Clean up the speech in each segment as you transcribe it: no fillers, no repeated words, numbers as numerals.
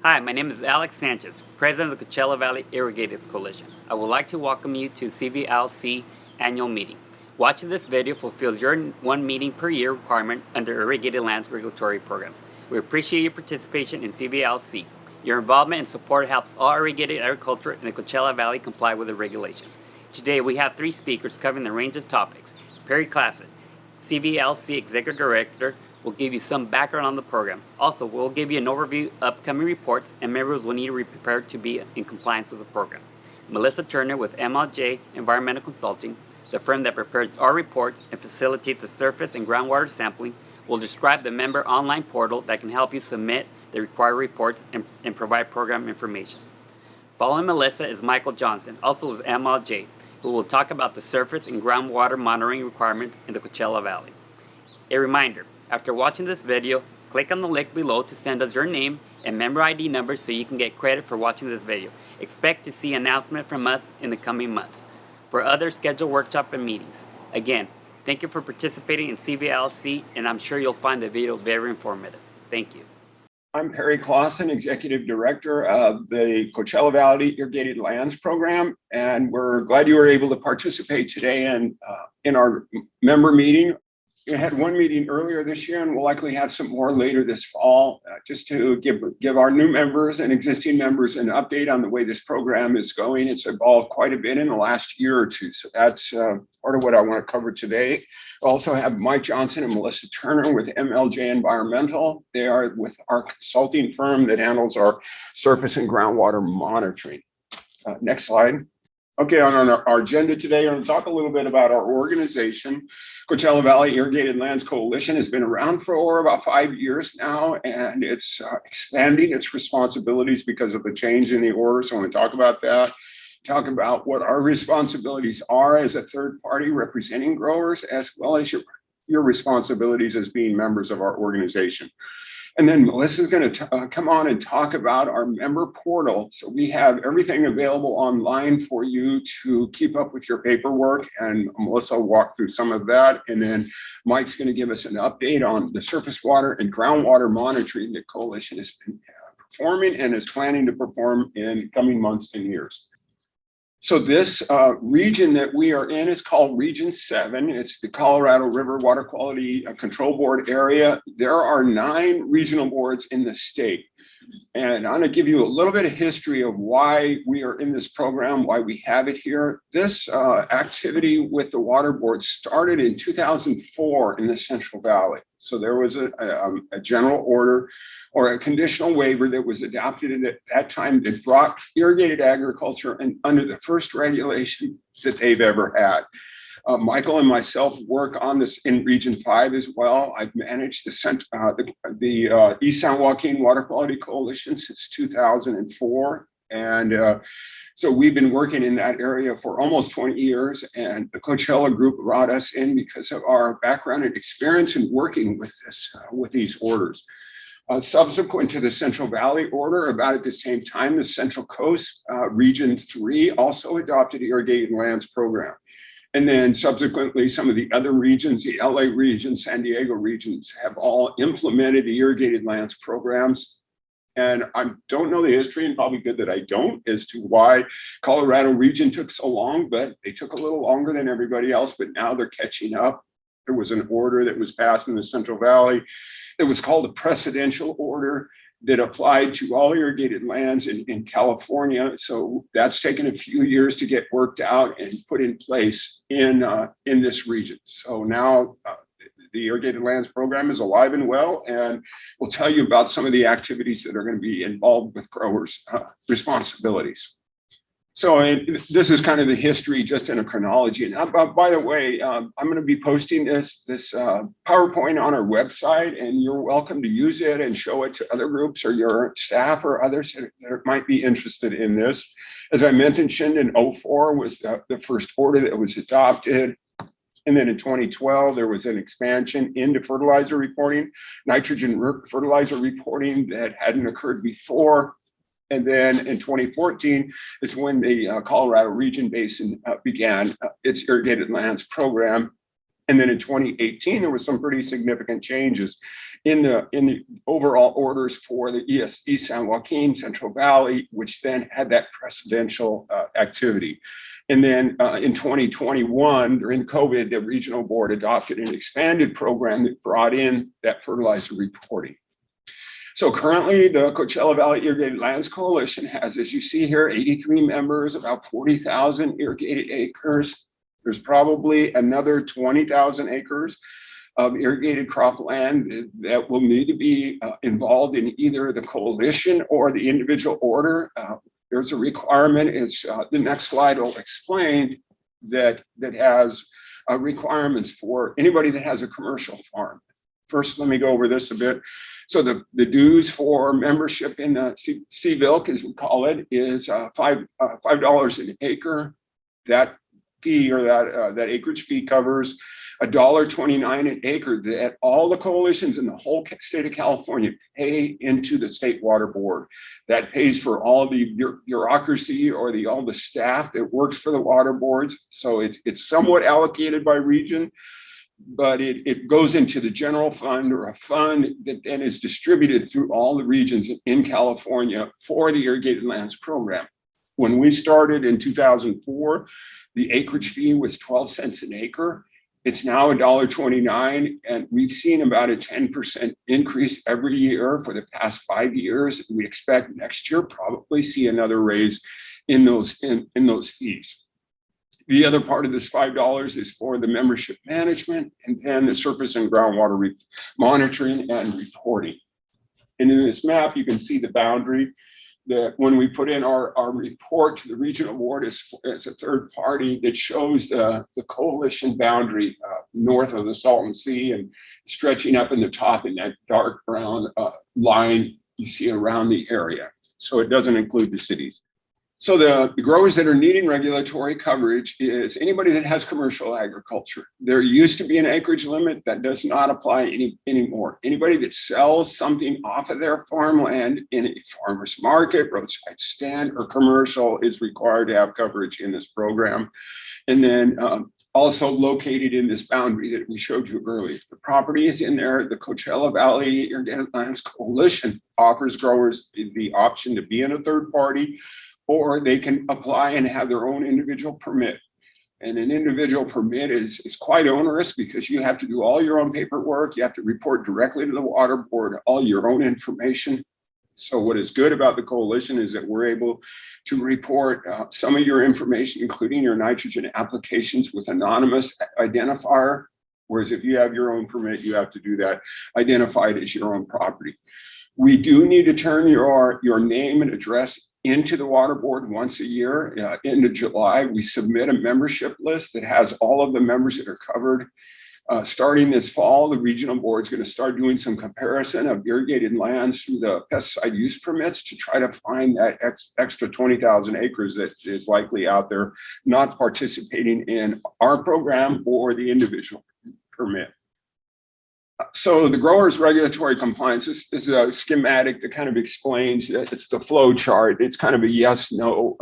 Hi, my name is Alex Sanchez, President of the Coachella Valley Irrigators Coalition. I would like to welcome you to CVILC annual meeting. Watching this video fulfills your one meeting per year requirement under Irrigated Lands Regulatory Program. We appreciate your participation in CVILC. Your involvement and support helps all irrigated agriculture in the Coachella Valley comply with the regulations. Today we have three speakers covering the range of topics. Perry Classen, CVILC Executive Director, will give you some background on the program. Also, we'll give you an overview of upcoming reports, and members will need to be prepared to be in compliance with the program. Melissa Turner with MLJ Environmental Consulting, the firm that prepares our reports and facilitates the surface and groundwater sampling, will describe the member online portal that can help you submit the required reports and provide program information. Following Melissa is Michael Johnson, also with MLJ, who will talk about the surface and groundwater monitoring requirements in the Coachella Valley. A reminder, after watching this video, click on the link below to send us your name and member ID number so you can get credit for watching this video. Expect to see an announcement from us in the coming months for other scheduled workshops and meetings. Again, thank you for participating in CVILC, and I'm sure you'll find the video very informative. Thank you. I'm Perry Classen, Executive Director of the Coachella Valley Irrigated Lands Program, and we're glad you were able to participate today in our member meeting. We had one meeting earlier this year, and we'll likely have some more later this fall, just to give our new members and existing members an update on the way this program is going. It's evolved quite a bit in the last year or two, so that's part of what I want to cover today. We also have Mike Johnson and Melissa Turner with MLJ Environmental. They are with our consulting firm that handles our surface and groundwater monitoring. Next slide. Okay, on our agenda today, I'm going to talk a little bit about our organization. Coachella Valley Irrigated Lands Coalition has been around for about 5 years now, and it's expanding its responsibilities because of the change in the order. So I want to talk about that, talk about what our responsibilities are as a third party representing growers, as well as your responsibilities as being members of our organization. And then Melissa's going to come on and talk about our member portal. So we have everything available online for you to keep up with your paperwork, and Melissa will walk through some of that. And then Mike's going to give us an update on the surface water and groundwater monitoring the coalition has been performing and is planning to perform in coming months and years. So this region that we are in is called Region 7. It's the Colorado River Water Quality Control Board area. There are 9 regional boards in the state. And I'm going to give you a little bit of history of why we are in this program, why we have it here. This activity with the water board started in 2004 in the Central Valley. So there was a general order or a conditional waiver that was adopted at that time that brought irrigated agriculture and under the first regulation that they've ever had. Michael and myself work on this in Region 5 as well. I've managed the East San Joaquin Water Quality Coalition since 2004. And so we've been working in that area for almost 20 years. And the Coachella group brought us in because of our background and experience in working with these orders. Subsequent to the Central Valley order, about at the same time, the Central Coast Region 3 also adopted the Irrigated Lands Program. And then subsequently, some of the other regions, the LA region, San Diego regions, have all implemented the irrigated lands programs. And I don't know the history, and probably good that I don't, as to why Colorado region took so long, but they took a little longer than everybody else, but now they're catching up. There was an order that was passed in the Central Valley. It was called a precedential order that applied to all irrigated lands in California. So that's taken a few years to get worked out and put in place in this region. So now the Irrigated Lands Program is alive and well, and we'll tell you about some of the activities that are going to be involved with growers' responsibilities. So this is kind of the history just in a chronology. And by the way, I'm going to be posting this PowerPoint on our website, and you're welcome to use it and show it to other groups or your staff or others that might be interested in this. As I mentioned, in 2004 was the first order that was adopted. And then in 2012, there was an expansion into fertilizer reporting, nitrogen fertilizer reporting that hadn't occurred before. And then in 2014 is when the Colorado Region Basin began its Irrigated Lands Program. And then in 2018, there was some pretty significant changes in the overall orders for the East San Joaquin, Central Valley, which then had that precedential activity. And then in 2021, during COVID, the regional board adopted an expanded program that brought in that fertilizer reporting. So currently, the Coachella Valley Irrigated Lands Coalition has, as you see here, 83 members, about 40,000 irrigated acres. There's probably another 20,000 acres of irrigated cropland that will need to be involved in either the coalition or the individual order. There's a requirement, it's the next slide will explain, that has requirements for anybody that has a commercial farm. First, let me go over this a bit. So the dues for membership in the CVILC, as we call it, is $5 an acre. That fee, or that acreage fee, covers $1.29 an acre that all the coalitions in the whole state of California pay into the state water board. That pays for all the bureaucracy or all the staff that works for the water boards. So it's somewhat allocated by region, but it goes into the general fund, or a fund that then is distributed through all the regions in California for the irrigated lands program. When we started in 2004, the acreage fee was 12 cents an acre. It's now $1.29, and we've seen about a 10% increase every year for the past 5 years. We expect next year probably see another raise in those fees. The other part of this $5 is for the membership management, and then the surface and groundwater monitoring and reporting. And in this map, you can see the boundary that when we put in our report to the regional board as a third party, that shows the coalition boundary north of the Salton Sea and stretching up in the top in that dark brown line you see around the area. So it doesn't include the cities. So the growers that are needing regulatory coverage is anybody that has commercial agriculture. There used to be an acreage limit that does not apply anymore. Anybody that sells something off of their farmland in a farmer's market, roadside stand, or commercial is required to have coverage in this program. And then also located in this boundary that we showed you earlier. The property is in there. The Coachella Valley Irrigated Lands Coalition offers growers the option to be in a third party, or they can apply and have their own individual permit. And an individual permit is quite onerous because you have to do all your own paperwork. You have to report directly to the water board, all your own information. So what is good about the coalition is that we're able to report some of your information, including your nitrogen applications, with anonymous identifier. Whereas if you have your own permit, you have to do that identified as your own property. We do need to turn your name and address into the water board once a year. Into July, we submit a membership list that has all of the members that are covered. Starting this fall, the regional board is going to start doing some comparison of irrigated lands through the pesticide use permits to try to find that extra 20,000 acres that is likely out there not participating in our program or the individual permit. So the grower's regulatory compliance, this is a schematic that kind of explains, it's the flow chart. It's kind of a yes, no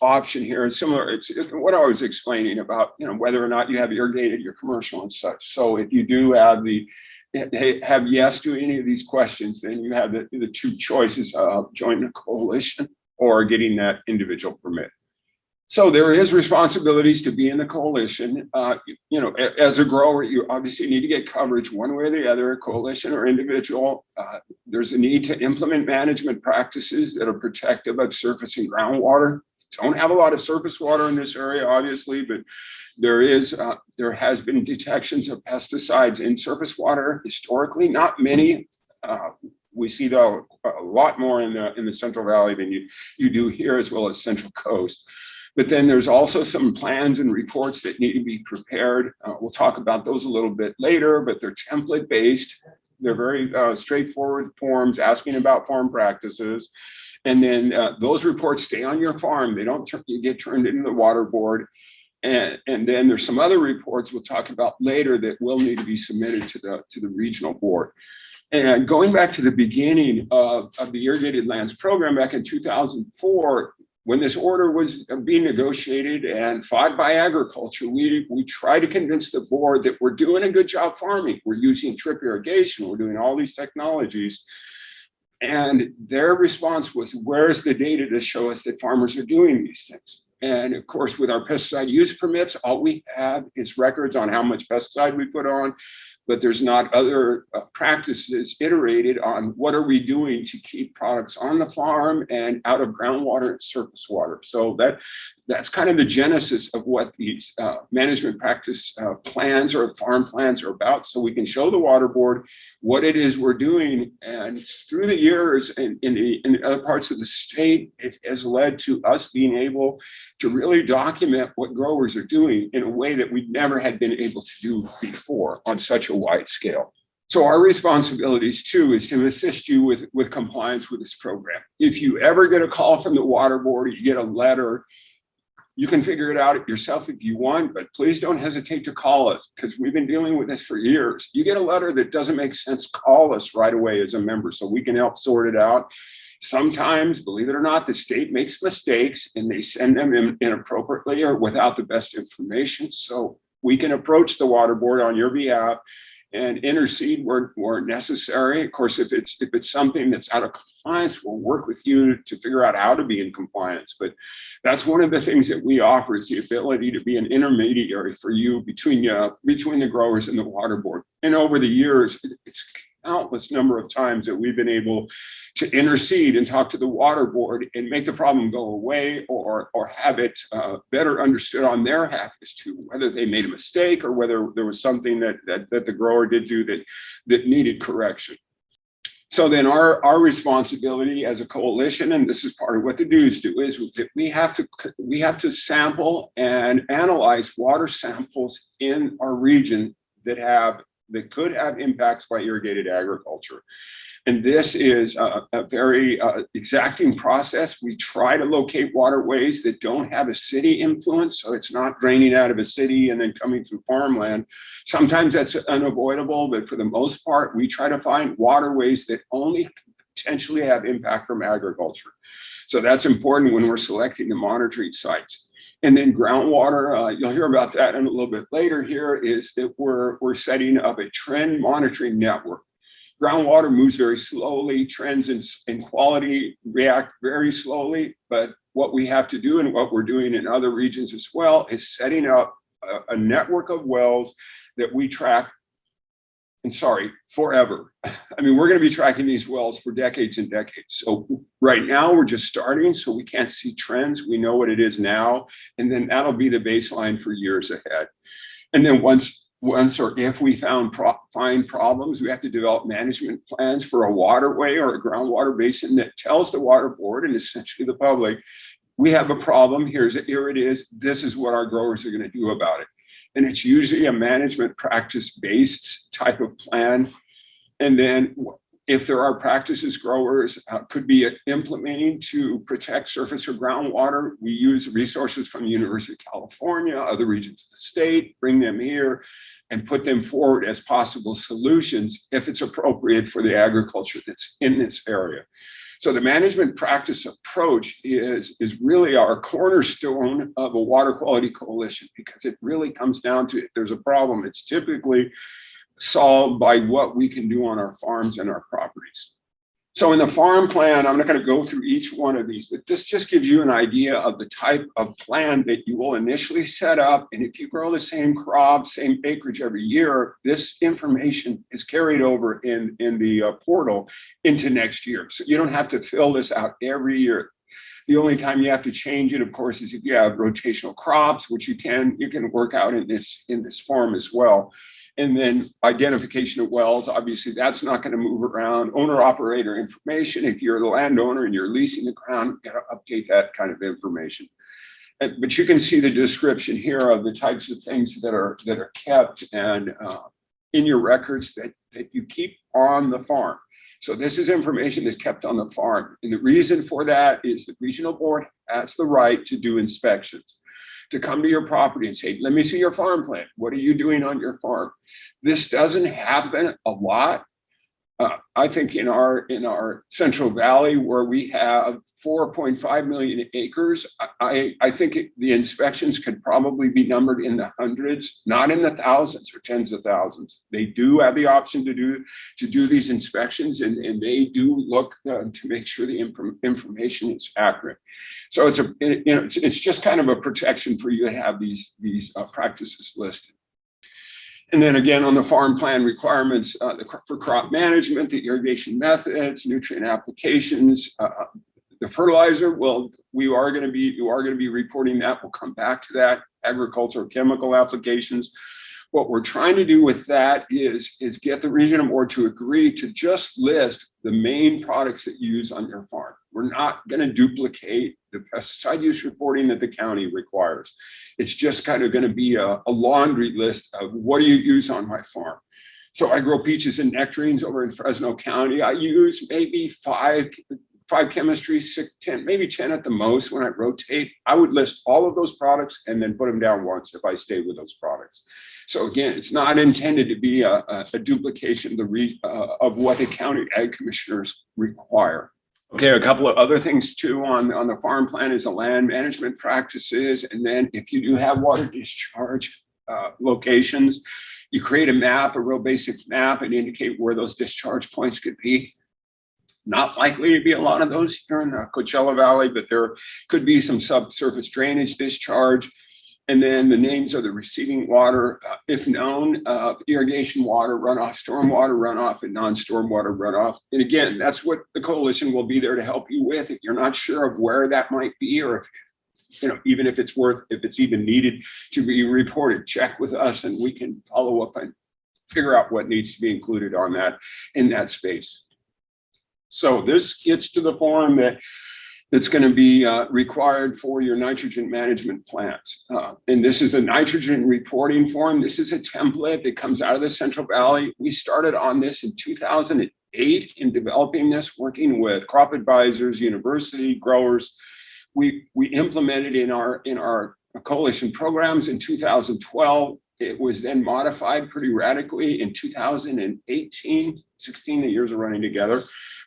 option here. It's similar, it's what I was explaining about, whether or not you have irrigated your commercial and such. So if you do have have yes to any of these questions, then you have the two choices of joining a coalition or getting that individual permit. So there is responsibilities to be in the coalition. As a grower, you obviously need to get coverage one way or the other, coalition or individual. There's a need to implement management practices that are protective of surface and groundwater. Don't have a lot of surface water in this area, obviously, but there has been detections of pesticides in surface water historically, not many. We see though a lot more in the Central Valley than you do here, as well as Central Coast. But then there's also some plans and reports that need to be prepared. We'll talk about those a little bit later, but they're template based. They're very straightforward forms asking about farm practices. And then those reports stay on your farm. They don't get turned into the water board. And then there's some other reports we'll talk about later that will need to be submitted to the regional board. And going back to the beginning of the Irrigated Lands Program back in 2004, when this order was being negotiated and fought by agriculture, we tried to convince the board that we're doing a good job farming. We're using drip irrigation. We're doing all these technologies. And their response was, where's the data to show us that farmers are doing these things? And of course, with our pesticide use permits, all we have is records on how much pesticide we put on, but there's not other practices iterated on what are we doing to keep products on the farm and out of groundwater and surface water. So that's kind of the genesis of what these management practice plans or farm plans are about. So we can show the water board what it is we're doing. And through the years and in other parts of the state, it has led to us being able to really document what growers are doing in a way that we never had been able to do before on such a wide scale. So our responsibilities too is to assist you with compliance with this program. If you ever get a call from the water board, you get a letter, you can figure it out yourself if you want, but please don't hesitate to call us because we've been dealing with this for years. You get a letter that doesn't make sense, call us right away as a member so we can help sort it out. Sometimes, believe it or not, the state makes mistakes and they send them inappropriately or without the best information. So we can approach the water board on your behalf and intercede where necessary. Of course, if it's something that's out of compliance, we'll work with you to figure out how to be in compliance. But that's one of the things that we offer is the ability to be an intermediary for you between the growers and the water board. And over the years, it's countless number of times that we've been able to intercede and talk to the water board and make the problem go away or have it better understood on their half as to whether they made a mistake or whether there was something that the grower did do that needed correction. So then our responsibility as a coalition, and this is part of what the dues do, is that we have to sample and analyze water samples in our region that could have impacts by irrigated agriculture. And this is a very exacting process. We try to locate waterways that don't have a city influence, so it's not draining out of a city and then coming through farmland. Sometimes that's unavoidable, but for the most part, we try to find waterways that only potentially have impact from agriculture. So that's important when we're selecting the monitoring sites. And then groundwater, you'll hear about that in a little bit later here, is that we're setting up a trend monitoring network. Groundwater moves very slowly, trends in quality react very slowly, but what we have to do and what we're doing in other regions as well is setting up a network of wells that we track, and forever. I mean, we're going to be tracking these wells for decades and decades. So right now we're just starting, so we can't see trends. We know what it is now, and then that'll be the baseline for years ahead. And then once or if we find problems, we have to develop management plans for a waterway or a groundwater basin that tells the water board and essentially the public, we have a problem, here it is, this is what our growers are going to do about it. And it's usually a management practice-based type of plan. And then if there are practices growers could be implementing to protect surface or groundwater, we use resources from the University of California, other regions of the state, bring them here and put them forward as possible solutions if it's appropriate for the agriculture that's in this area. So the management practice approach is really our cornerstone of a water quality coalition, because it really comes down to, if there's a problem, it's typically solved by what we can do on our farms and our properties. So in the farm plan, I'm not going to go through each one of these, but this just gives you an idea of the type of plan that you will initially set up. And if you grow the same crop, same acreage every year, this information is carried over in the portal into next year. So you don't have to fill this out every year. The only time you have to change it, of course, is if you have rotational crops, which you can work out in this farm as well. And then identification of wells, obviously that's not going to move around. Owner operator information, if you're the landowner and you're leasing the ground, you got to update that kind of information. But you can see the description here of the types of things that are kept and in your records that you keep on the farm. So this is information that's kept on the farm. And the reason for that is the regional board has the right to do inspections, to come to your property and say, let me see your farm plan. What are you doing on your farm? This doesn't happen a lot. I think in our Central Valley, where we have 4.5 million acres, I think the inspections could probably be numbered in the hundreds, not in the thousands or tens of thousands. They do have the option to do these inspections, and they do look to make sure the information is accurate. So it's just kind of a protection for you to have these practices listed. And then again, on the farm plan requirements for crop management, the irrigation methods, nutrient applications, the fertilizer, well, you are going to be reporting that. We'll come back to that. Agricultural chemical applications. What we're trying to do with that is get the regional board to agree to just list the main products that you use on your farm. We're not going to duplicate the pesticide use reporting that the county requires. It's just kind of going to be a laundry list of what do you use on my farm. So I grow peaches and nectarines over in Fresno County. I use maybe five chemistries, 6, 10, maybe 10 at the most when I rotate. I would list all of those products and then put them down once if I stay with those products. So again, it's not intended to be a duplication of what the county ag commissioners require. Okay, a couple of other things too on the farm plan is the land management practices. And then if you do have water discharge locations, you create a map, a real basic map, and indicate where those discharge points could be. Not likely to be a lot of those here in the Coachella Valley, but there could be some subsurface drainage discharge. And then the names of the receiving water, if known, irrigation water runoff, stormwater runoff, and non-stormwater runoff. And again, that's what the coalition will be there to help you with. If you're not sure of where that might be, or if, even if it's even needed to be reported, check with us and we can follow up and figure out what needs to be included on that in that space. So this gets to the form that's going to be required for your nitrogen management plants. And this is a nitrogen reporting form. This is a template that comes out of the Central Valley. We started on this in 2008 in developing this, working with crop advisors, university growers. We implemented in our coalition programs in 2012. It was then modified pretty radically in 2018, 16, the years are running together.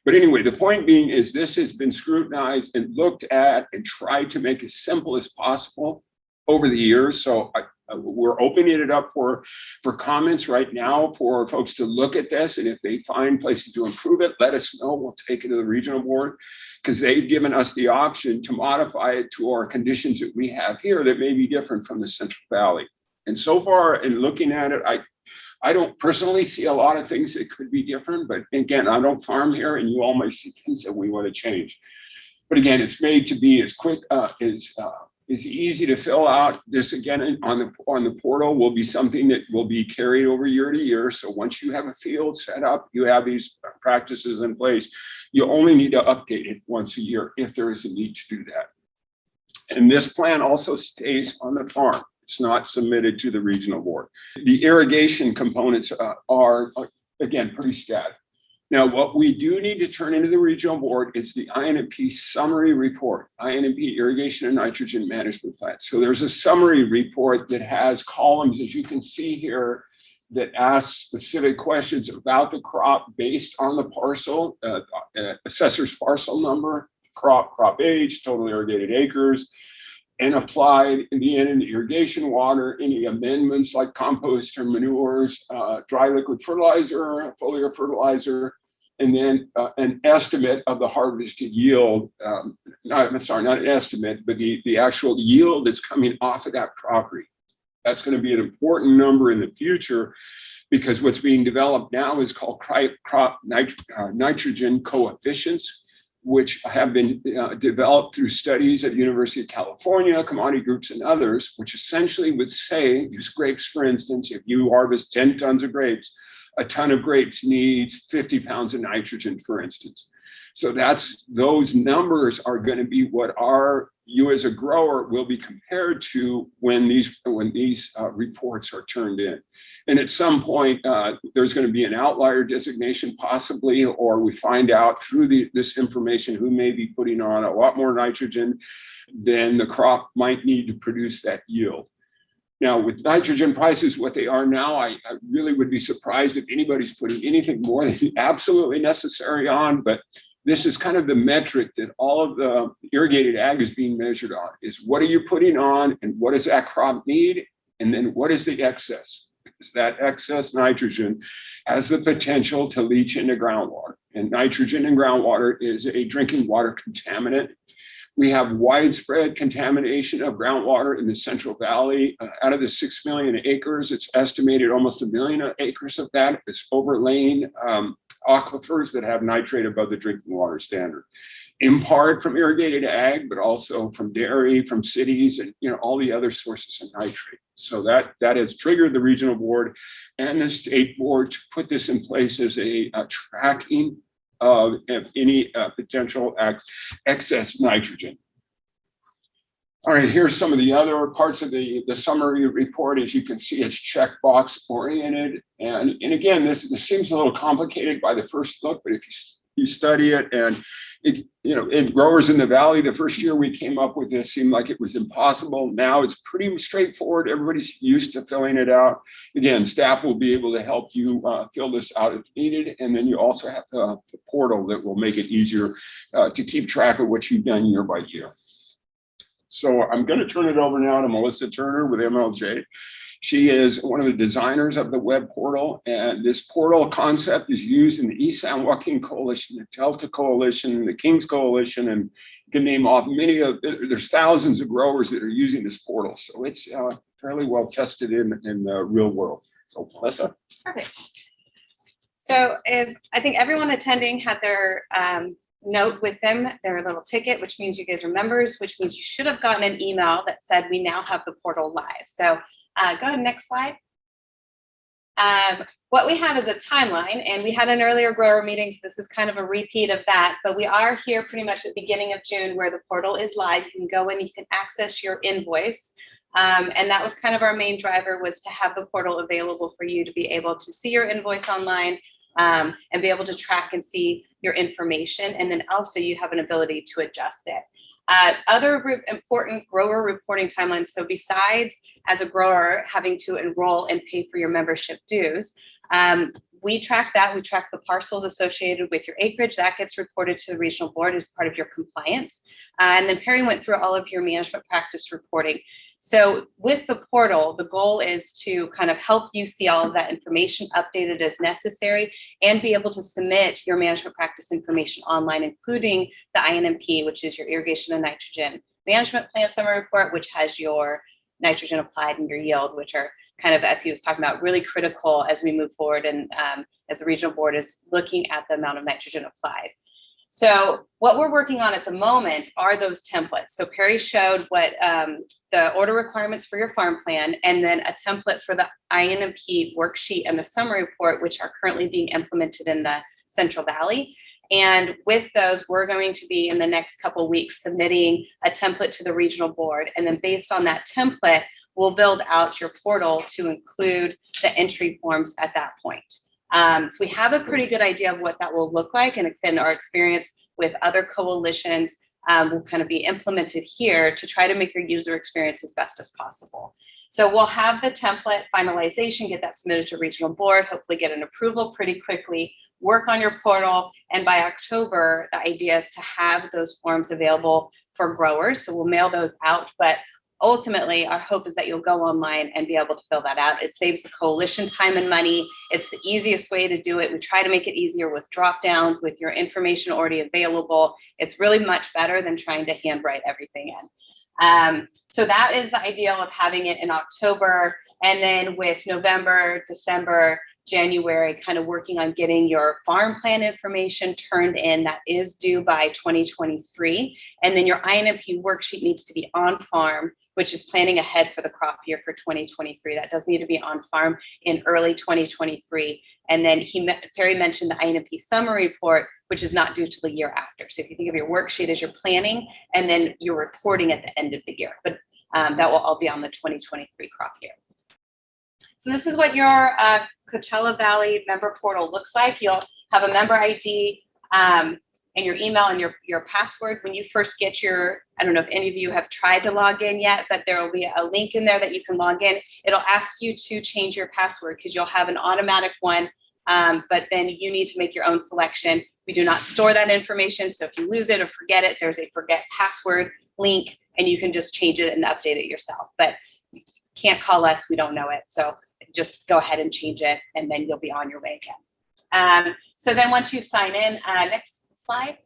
But anyway, the point being is this has been scrutinized and looked at and tried to make as simple as possible over the years. So we're opening it up for comments right now for folks to look at this. And if they find places to improve it, let us know. We'll take it to the regional board because they've given us the option to modify it to our conditions that we have here that may be different from the Central Valley. And so far in looking at it, I don't personally see a lot of things that could be different, but again, I don't farm here and you all might see things that we want to change. But again, it's made to be as quick, as easy to fill out. This again, on the portal will be something that will be carried over year to year. So once you have a field set up, you have these practices in place, you only need to update it once a year if there is a need to do that. And this plan also stays on the farm. It's not submitted to the regional board. The irrigation components are, again, pretty static. Now, what we do need to turn into the regional board is the INP summary report, INP irrigation and nitrogen management plan. So there's a summary report that has columns, as you can see here, that asks specific questions about the crop based on the parcel, assessor's parcel number, crop age, total irrigated acres, and applied in the end in the irrigation water, any amendments like compost or manures, dry liquid fertilizer, foliar fertilizer, and then an estimate of the harvested yield. Not an estimate, but the actual yield that's coming off of that property. That's going to be an important number in the future because what's being developed now is called crop nitrogen coefficients, which have been developed through studies at University of California, commodity groups, and others, which essentially would say, use grapes, for instance, if you harvest 10 tons of grapes, a ton of grapes needs 50 pounds of nitrogen, for instance. So those numbers are going to be what you as a grower will be compared to when these reports are turned in. And at some point, there's going to be an outlier designation possibly, or we find out through this information who may be putting on a lot more nitrogen than the crop might need to produce that yield. Now, with nitrogen prices what they are now, I really would be surprised if anybody's putting anything more than absolutely necessary on, but this is kind of the metric that all of the irrigated ag is being measured on, is what are you putting on and what does that crop need? And then what is the excess? Because that excess nitrogen has the potential to leach into groundwater. And nitrogen in groundwater is a drinking water contaminant. We have widespread contamination of groundwater in the Central Valley. Out of the 6 million acres, it's estimated almost 1 million acres of that is overlaying aquifers that have nitrate above the drinking water standard, in part from irrigated ag, but also from dairy, from cities, and all the other sources of nitrate. So that has triggered the regional board and the state board to put this in place as a tracking of any potential excess nitrogen. All right, here's some of the other parts of the summary report. As you can see, it's checkbox oriented. And again, this seems a little complicated by the first look, but if you study it, and growers in the valley, the first year we came up with this seemed like it was impossible. Now it's pretty straightforward. Everybody's used to filling it out. Again, staff will be able to help you fill this out if needed. And then you also have the portal that will make it easier to keep track of what you've done year by year. So I'm going to turn it over now to Melissa Turner with MLJ. She is one of the designers of the web portal, and this portal concept is used in the East San Joaquin Coalition, the Delta Coalition, the Kings Coalition, and you can name off there's thousands of growers that are using this portal. So it's fairly well tested in the real world. So Melissa. Perfect. So I think everyone attending had their note with them, their little ticket, which means you guys are members, which means you should have gotten an email that said we now have the portal live. So go ahead, next slide. What we have is a timeline, and we had an earlier grower meeting, so this is kind of a repeat of that, but we are here pretty much at the beginning of June where the portal is live. You can go in, you can access your invoice. And that was kind of our main driver, was to have the portal available for you to be able to see your invoice online, and be able to track and see your information. And then also you have an ability to adjust it. Other important grower reporting timelines. So besides as a grower having to enroll and pay for your membership dues, we track that. We track the parcels associated with your acreage. That gets reported to the regional board as part of your compliance. And then Perry went through all of your management practice reporting. So with the portal, the goal is to kind of help you see all of that information updated as necessary and be able to submit your management practice information online, including the INMP, which is your irrigation and nitrogen management plan summary report, which has your nitrogen applied and your yield, which are kind of, as he was talking about, really critical as we move forward and as the regional board is looking at the amount of nitrogen applied. So what we're working on at the moment are those templates. So Perry showed what the order requirements for your farm plan, and then a template for the INMP worksheet and the summary report, which are currently being implemented in the Central Valley. And with those, we're going to be in the next couple of weeks submitting a template to the regional board. And then based on that template, we'll build out your portal to include the entry forms at that point. So we have a pretty good idea of what that will look like, and extend our experience with other coalitions will kind of be implemented here to try to make your user experience as best as possible. So we'll have the template finalization, get that submitted to regional board, hopefully get an approval pretty quickly, work on your portal, and by October, the idea is to have those forms available for growers. So we'll mail those out, but ultimately, our hope is that you'll go online and be able to fill that out. It saves the coalition time and money. It's the easiest way to do it. We try to make it easier with drop downs, with your information already available. It's really much better than trying to handwrite everything in. So that is the ideal of having it in October. And then with November, December, January, kind of working on getting your farm plan information turned in. That is due by 2023. And then your INMP worksheet needs to be on farm, which is planning ahead for the crop year for 2023. That does need to be on farm in early 2023. And then Perry mentioned the INMP summary report, which is not due till the year after. So if you think of your worksheet as your planning, and then you're reporting at the end of the year, but that will all be on the 2023 crop year. So this is what your Coachella Valley member portal looks like. You'll have a member ID. and your email and your password. When you first get your, I don't know if any of you have tried to log in yet, but there will be a link in there that you can log in. It'll ask you to change your password because you'll have an automatic one, but then you need to make your own selection. We do not store that information, so if you lose it or forget it, there's a forget password link, and you can just change it and update it yourself. But you can't call us, we don't know it. So just go ahead and change it, and then you'll be on your way again. So then once you sign in, next slide.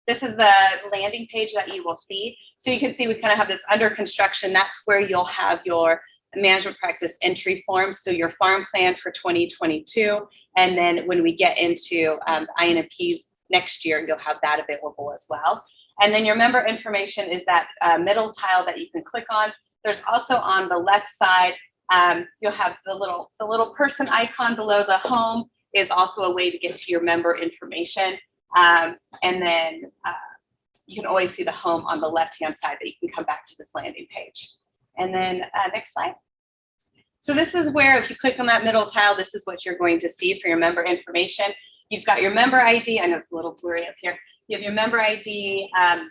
This is the landing page that you will see. So you can see we kind of have this under construction. That's where you'll have your management practice entry forms. So your farm plan for 2022. And then when we get into INPs next year, you'll have that available as well. And then your member information is that middle tile that you can click on. There's also on the left side, you'll have the little person icon below the home is also a way to get to your member information. And then you can always see the home on the left-hand side that you can come back to this landing page. And then next slide. So this is where, if you click on that middle tile, this is what you're going to see for your member information. You've got your member ID. I know it's a little blurry up here. You have your member ID,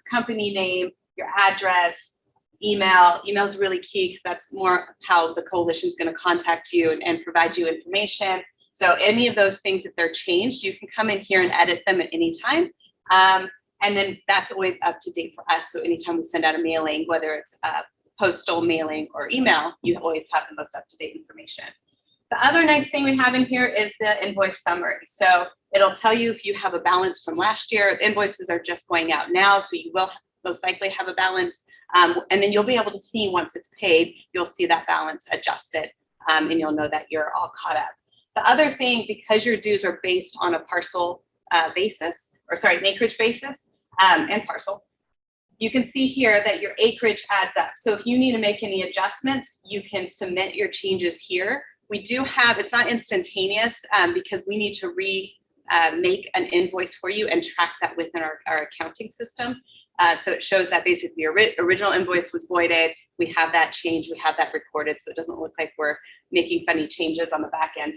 company name, your address, email. Email is really key because that's more how the coalition is going to contact you and provide you information. So any of those things, if they're changed, you can come in here and edit them at any time. And then that's always up to date for us. So anytime we send out a mailing, whether it's a postal mailing or email, you always have the most up-to-date information. The other nice thing we have in here is the invoice summary. So it'll tell you if you have a balance from last year. Invoices are just going out now, so you will most likely have a balance. And then you'll be able to see once it's paid, you'll see that balance adjusted, and you'll know that you're all caught up. The other thing, because your dues are based on a parcel basis, or sorry, an acreage basis and parcel, you can see here that your acreage adds up. So if you need to make any adjustments, you can submit your changes here. We do have, it's not instantaneous because we need to make an invoice for you and track that within our accounting system. So it shows that basically your original invoice was voided. We have that change, we have that recorded, so it doesn't look like we're making funny changes on the back end.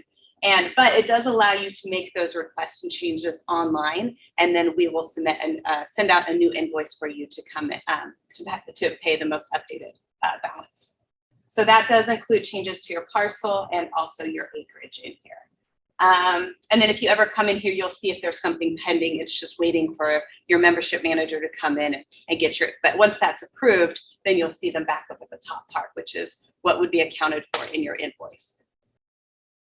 But it does allow you to make those requests and changes online, and then we will submit and send out a new invoice for you to come in, to pay the most updated balance. So that does include changes to your parcel and also your acreage in here. And then if you ever come in here, you'll see if there's something pending. It's just waiting for your membership manager to come in and get your, but once that's approved, then you'll see them back up at the top part, which is what would be accounted for in your invoice.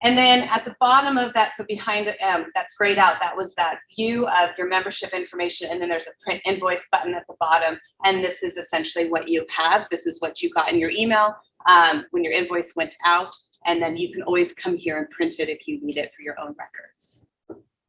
And then at the bottom of that, so behind that's grayed out, that was that view of your membership information. And then there's a print invoice button at the bottom. And this is essentially what you have. This is what you got in your email when your invoice went out. And then you can always come here and print it if you need it for your own records.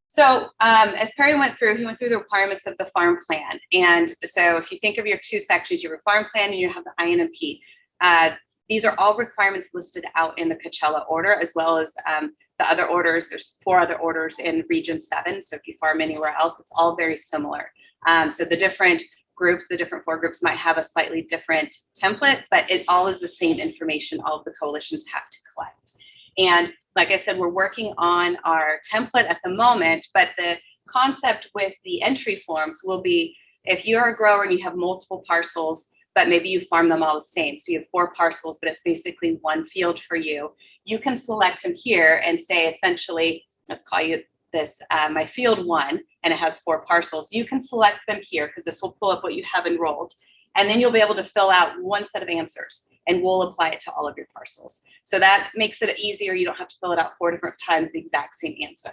So as Perry went through, he went through the requirements of the farm plan. And so if you think of your two sections, you have your farm plan and you have the INP. These are all requirements listed out in the Coachella order, as well as the other orders. There's 4 other orders in Region 7. So if you farm anywhere else, it's all very similar. So the different groups, the different 4 groups might have a slightly different template, but it all is the same information all of the coalitions have to collect. And like I said, we're working on our template at the moment, but the concept with the entry forms will be, if you're a grower and you have multiple parcels, but maybe you farm them all the same. So you have 4 parcels, but it's basically one field for you. You can select them here and say, essentially, let's call you this my field 1, and it has 4 parcels. You can select them here because this will pull up what you have enrolled. And then you'll be able to fill out one set of answers, and we'll apply it to all of your parcels. So that makes it easier. You don't have to fill it out 4 different times, the exact same answer.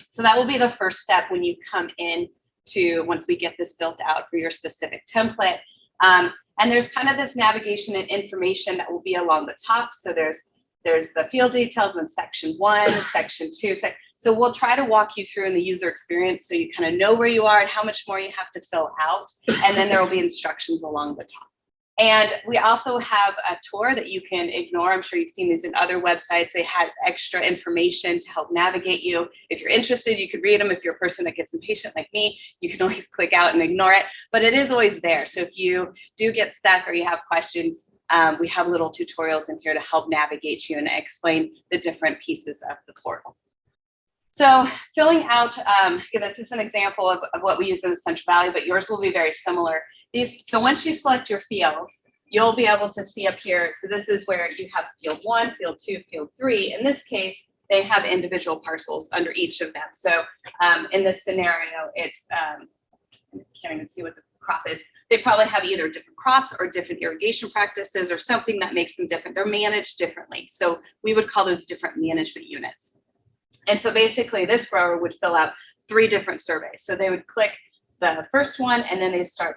So that will be the first step when you come in to, once we get this built out for your specific template. And there's kind of this navigation and information that will be along the top. So there's the field details in section 1, section 2. So we'll try to walk you through in the user experience so you kind of know where you are and how much more you have to fill out. And then there will be instructions along the top. And we also have a tour that you can ignore. I'm sure you've seen these in other websites. They have extra information to help navigate you. If you're interested, you could read them. If you're a person that gets impatient like me, you can always click out and ignore it. But it is always there. So if you do get stuck or you have questions, we have little tutorials in here to help navigate you and explain the different pieces of the portal. So filling out, this is an example of what we use in the Central Valley, but yours will be very similar. So once you select your fields, you'll be able to see up here. So this is where you have field 1, field 2, field 3. In this case, they have individual parcels under each of them. So in this scenario, it's, I can't even see what the crop is. They probably have either different crops or different irrigation practices or something that makes them different. They're managed differently. So we would call those different management units. And so basically this grower would fill out 3 different surveys. So they would click the first one and then they start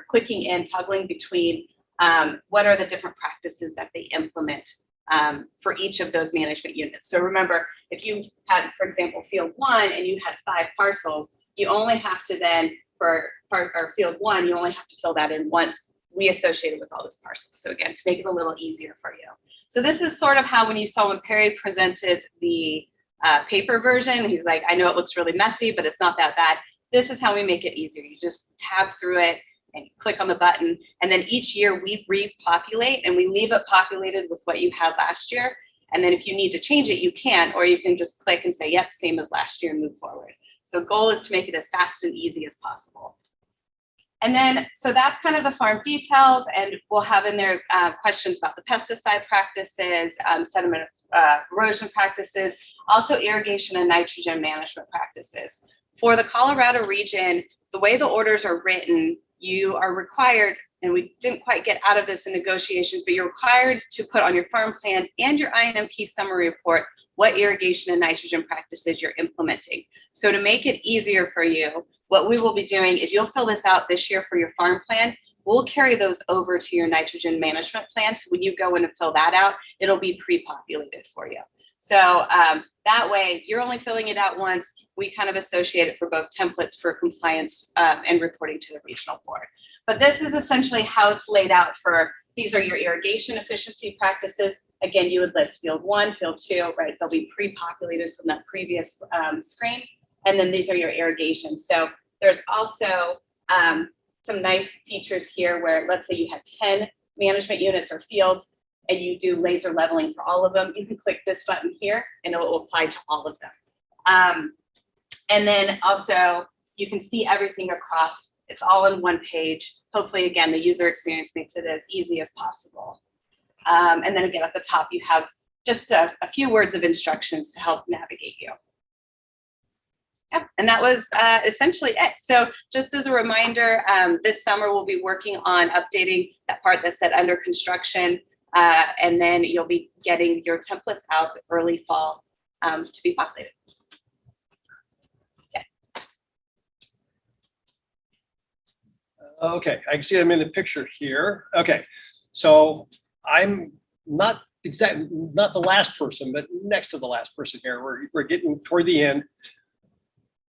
clicking in, toggling between what are the different practices that they implement for each of those management units. So remember, if you had, for example, field 1 and you had 5 parcels, you only have to then, for field 1, you only have to fill that in once we associate it with all those parcels. So again, to make it a little easier for you. So this is sort of how, when you saw when Perry presented the paper version, he's like, I know it looks really messy, but it's not that bad. This is how we make it easier. You just tab through it and click on the button. And then each year we repopulate and we leave it populated with what you had last year. And then if you need to change it, you can, or you can just click and say, yep, same as last year and move forward. So the goal is to make it as fast and easy as possible. And then, so that's kind of the farm details, and we'll have in there questions about the pesticide practices, sediment erosion practices, also irrigation and nitrogen management practices. For the Colorado region, the way the orders are written, you are required, and we didn't quite get out of this in negotiations, but you're required to put on your farm plan and your INMP summary report what irrigation and nitrogen practices you're implementing. So to make it easier for you, what we will be doing is you'll fill this out this year for your farm plan. We'll carry those over to your nitrogen management plan. So when you go in and fill that out, it'll be pre-populated for you. So that way you're only filling it out once. We kind of associate it for both templates for compliance and reporting to the regional board. But this is essentially how it's laid out for, these are your irrigation efficiency practices. Again, you would list field 1, field 2, right? They'll be pre-populated from that previous screen. And then these are your irrigation. So there's also some nice features here where, let's say you had 10 management units or fields and you do laser leveling for all of them. You can click this button here and it will apply to all of them. And then also you can see everything across. It's all in one page. Hopefully, again, the user experience makes it as easy as possible. And then again, at the top, you have just a few words of instructions to help navigate you. Yeah, and that was essentially it. So just as a reminder, this summer we'll be working on updating that part that said under construction, and then you'll be getting your templates out early fall to be populated. Yeah. Okay, I can see them in the picture here. Okay, so I'm not the last person, but next to the last person here. We're getting toward the end.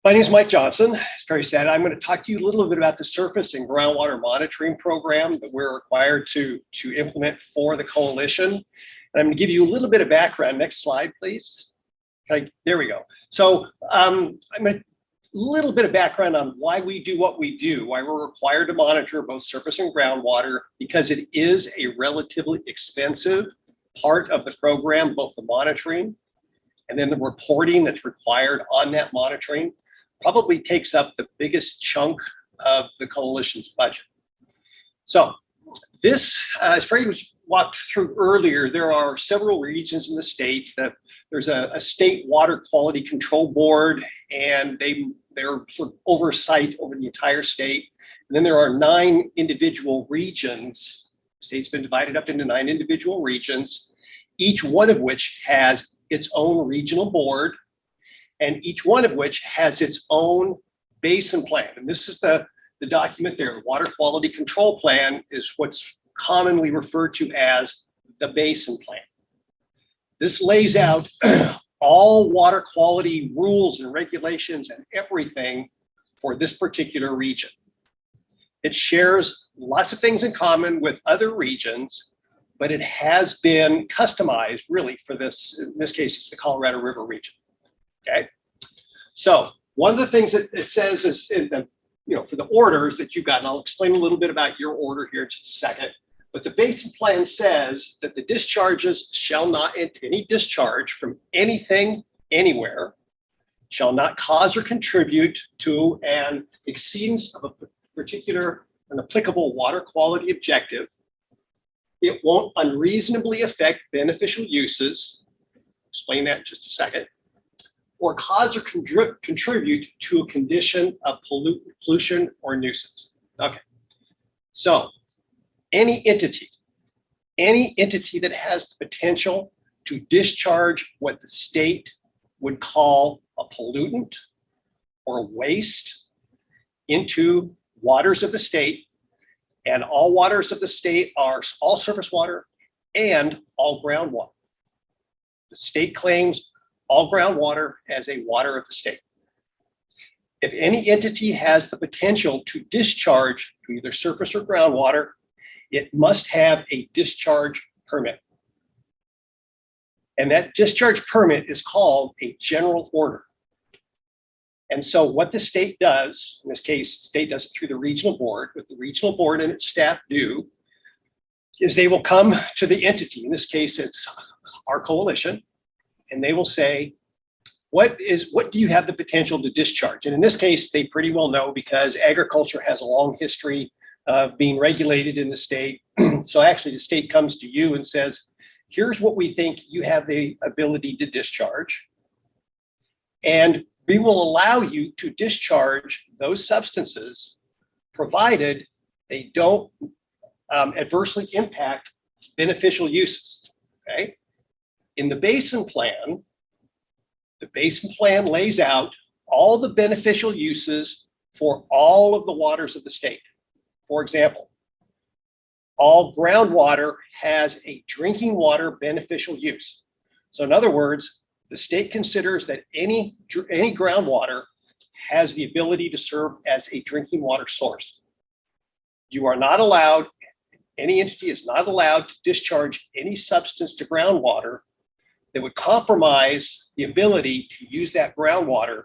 My name is Mike Johnson. As Perry said, I'm going to talk to you a little bit about the surface and groundwater monitoring program that we're required to implement for the coalition. And I'm going to give you a little bit of background. Next slide, please. There we go. So I'm going to little bit of background on why we do what we do, why we're required to monitor both surface and groundwater, because it is a relatively expensive part of the program, both the monitoring and then the reporting that's required on that monitoring probably takes up the biggest chunk of the coalition's budget. So this, as Freddie was walked through earlier, there are several regions in the state that there's a state water quality control board, and they're sort of oversight over the entire state. And then there are 9 individual regions. The state's been divided up into 9 individual regions, each one of which has its own regional board, and each one of which has its own basin plan. And this is the document there. The Water Quality Control Plan is what's commonly referred to as the basin plan. This lays out all water quality rules and regulations and everything for this particular region. It shares lots of things in common with other regions, but it has been customized really for this, in this case, it's the Colorado River region. Okay, so one of the things that it says is in the, for the orders that you've got, and I'll explain a little bit about your order here in just a second, but the basin plan says that the discharges shall not, any discharge from anything, anywhere, shall not cause or contribute to an exceedance of a particular an applicable water quality objective. It won't unreasonably affect beneficial uses. Explain that in just a second. Or cause or contribute to a condition of pollution or nuisance. Okay. So any entity that has the potential to discharge what the state would call a pollutant or waste into waters of the state, and all waters of the state are all surface water and all groundwater. The state claims all groundwater as a water of the state. If any entity has the potential to discharge to either surface or groundwater, it must have a discharge permit. And that discharge permit is called a general order. And so what the state does, in this case, the state does it through the regional board, what the regional board and its staff do is they will come to the entity, in this case, it's our coalition, and they will say, what do you have the potential to discharge? And in this case, they pretty well know because agriculture has a long history of being regulated in the state. So actually the state comes to you and says, here's what we think you have the ability to discharge. And we will allow you to discharge those substances provided they don't adversely impact beneficial uses, okay? In the basin plan lays out all the beneficial uses for all of the waters of the state. For example, all groundwater has a drinking water beneficial use. So in other words, the state considers that any groundwater has the ability to serve as a drinking water source. You are not allowed, any entity is not allowed to discharge any substance to groundwater that would compromise the ability to use that groundwater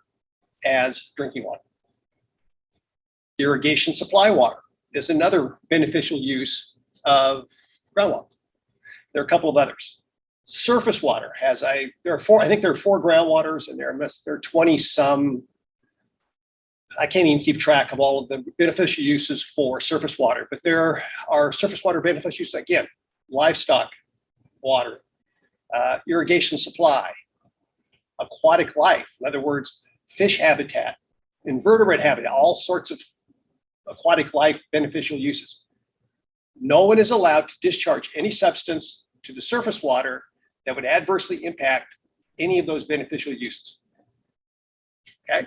as drinking water. Irrigation supply water is another beneficial use of groundwater. There are a couple of others. Surface water has I think there are 4 groundwaters, and there are 20 some. I can't even keep track of all of the beneficial uses for surface water, but there are surface water beneficial uses, again, livestock water, irrigation supply, aquatic life, in other words, fish habitat, invertebrate habitat, all sorts of aquatic life beneficial uses. No one is allowed to discharge any substance to the surface water that would adversely impact any of those beneficial uses. Okay?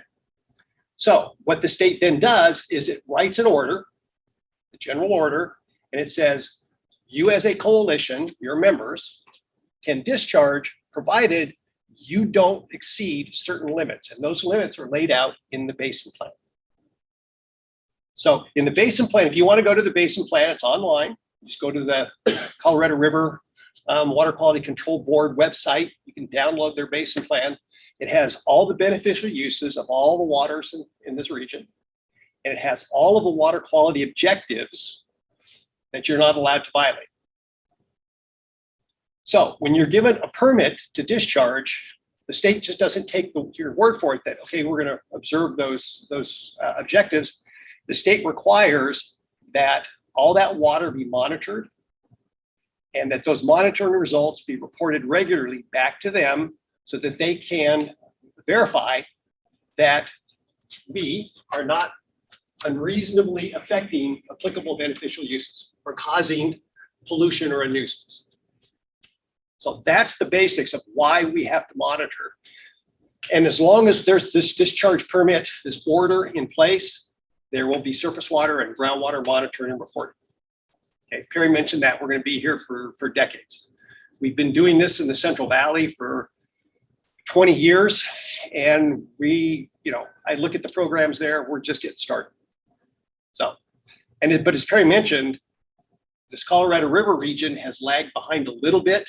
So what the state then does is it writes an order, the general order, and it says, you as a coalition, your members, can discharge provided you don't exceed certain limits. And those limits are laid out in the basin plan. So in the basin plan, if you want to go to the basin plan, it's online. Just go to the Colorado River Water Quality Control Board website. You can download their basin plan. It has all the beneficial uses of all the waters in this region. And it has all of the water quality objectives that you're not allowed to violate. So when you're given a permit to discharge, the state just doesn't take your word for it that, okay, we're going to observe those objectives. The state requires that all that water be monitored and that those monitoring results be reported regularly back to them so that they can verify that we are not unreasonably affecting applicable beneficial uses or causing pollution or a nuisance. So that's the basics of why we have to monitor. And as long as there's this discharge permit, this order in place, there will be surface water and groundwater monitoring and reporting. Okay, Perry mentioned that we're going to be here for decades. We've been doing this in the Central Valley for 20 years, and I look at the programs there, we're just getting started. So, but as Perry mentioned, this Colorado River region has lagged behind a little bit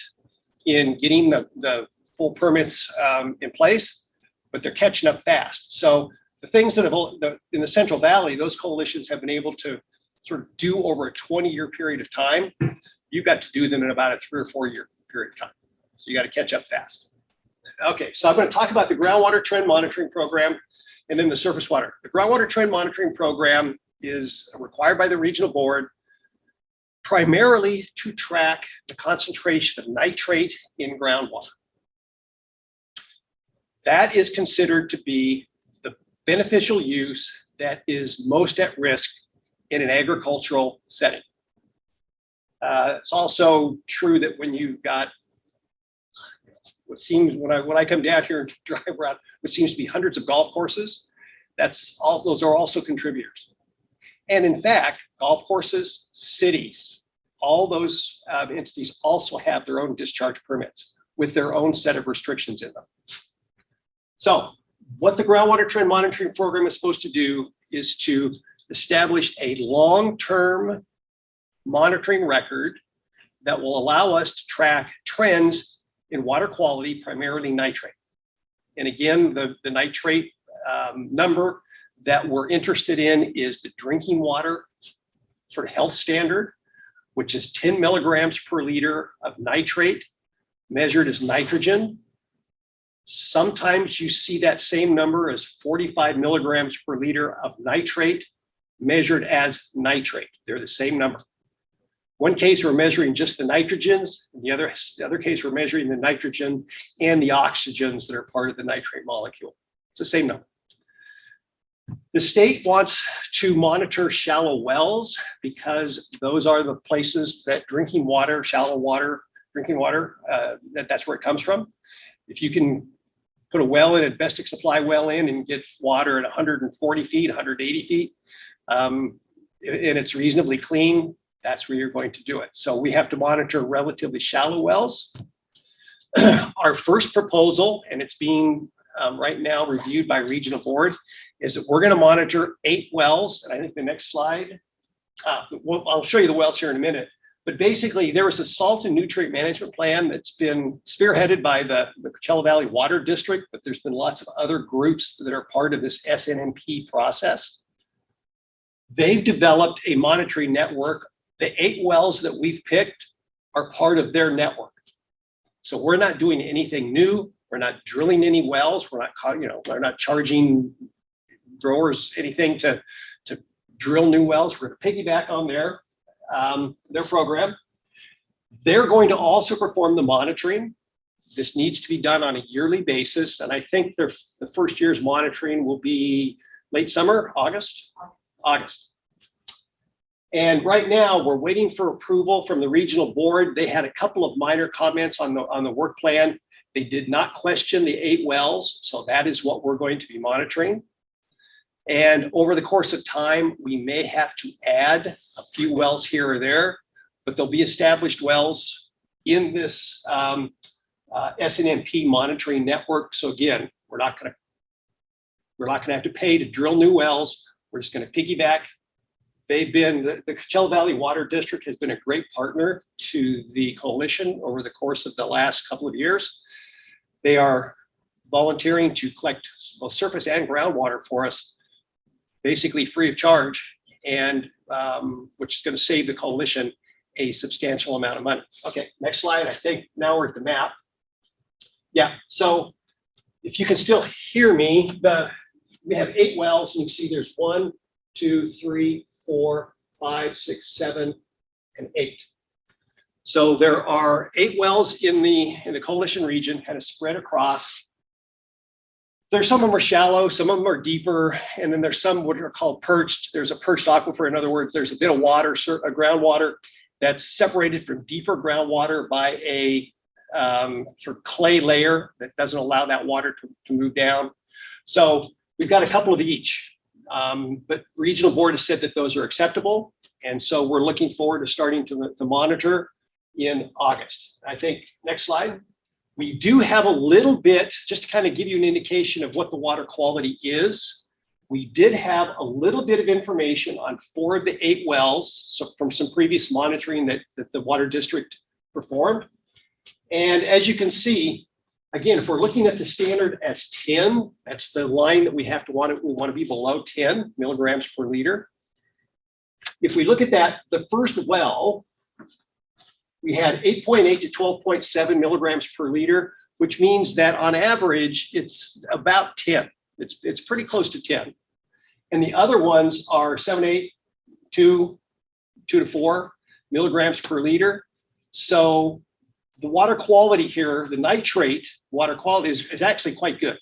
in getting the full permits in place, but they're catching up fast. So the things that have in the Central Valley, those coalitions have been able to sort of do over a 20-year period of time. You've got to do them in about a 3 or 4 year period of time. So you got to catch up fast. Okay, so I'm going to talk about the groundwater trend monitoring program and then the surface water. The groundwater trend monitoring program is required by the regional board primarily to track the concentration of nitrate in groundwater. That is considered to be the beneficial use that is most at risk in an agricultural setting. It's also true that when you've got what seems, when I come down here and drive around, what seems to be hundreds of golf courses, those are also contributors. And in fact, golf courses, cities, all those entities also have their own discharge permits with their own set of restrictions in them. So what the groundwater trend monitoring program is supposed to do is to establish a long-term monitoring record that will allow us to track trends in water quality, primarily nitrate. And again, the nitrate number that we're interested in is the drinking water sort of health standard, which is 10 milligrams per liter of nitrate measured as nitrogen. Sometimes you see that same number as 45 milligrams per liter of nitrate measured as nitrate. They're the same number. One case we're measuring just the nitrogens, and the other case we're measuring the nitrogen and the oxygens that are part of the nitrate molecule. It's the same number. The state wants to monitor shallow wells because those are the places that drinking water, shallow water, drinking water, that's where it comes from. If you can put a well in, a domestic supply well in, and get water at 140 feet, 180 feet, and it's reasonably clean, that's where you're going to do it. So we have to monitor relatively shallow wells. Our first proposal, and it's being right now reviewed by regional board, is that we're going to monitor 8 wells. And I think the next slide, I'll show you the wells here in a minute. But basically, there was a salt and nutrient management plan that's been spearheaded by the Coachella Valley Water District, but there's been lots of other groups that are part of this SNMP process. They've developed a monitoring network. The 8 wells that we've picked are part of their network. So we're not doing anything new. We're not drilling any wells. We're not charging growers anything to drill new wells. We're going to piggyback on their program. They're going to also perform the monitoring. This needs to be done on a yearly basis. And I think the first year's monitoring will be late summer, August. And right now we're waiting for approval from the regional board. They had a couple of minor comments on the work plan. They did not question the 8 wells. So that is what we're going to be monitoring. And over the course of time, we may have to add a few wells here or there, but there'll be established wells in this SNMP monitoring network. So again, we're not going to have to pay to drill new wells. We're just going to piggyback. The Coachella Valley Water District has been a great partner to the coalition over the course of the last couple of years. They are volunteering to collect both surface and groundwater for us, basically free of charge, and which is going to save the coalition a substantial amount of money. Okay, next slide. I think now we're at the map. Yeah, so if you can still hear me, we have 8 wells, and you can see there's 1, 2, 3, 4, 5, 6, 7, and 8. So there are 8 wells in the coalition region, kind of spread across. There's some of them are shallow, some of them are deeper, and then there's some what are called perched. There's a perched aquifer. In other words, there's a bit of water, a groundwater that's separated from deeper groundwater by a sort of clay layer that doesn't allow that water to move down. So we've got a couple of each, but regional board has said that those are acceptable, and so we're looking forward to starting to monitor in August. I think next slide. We do have a little bit, just to kind of give you an indication of what the water quality is. We did have a little bit of information on 4 of the 8 wells, so from some previous monitoring that the water district performed. And as you can see, again, if we're looking at the standard as 10, that's the line that we want to be below 10 milligrams per liter. If we look at that, the first well, we had 8.8 to 12.7 milligrams per liter, which means that on average, it's about 10. It's pretty close to 10. And the other ones are 7, 8, 2 to 4 milligrams per liter. So the water quality here, the nitrate water quality is actually quite good.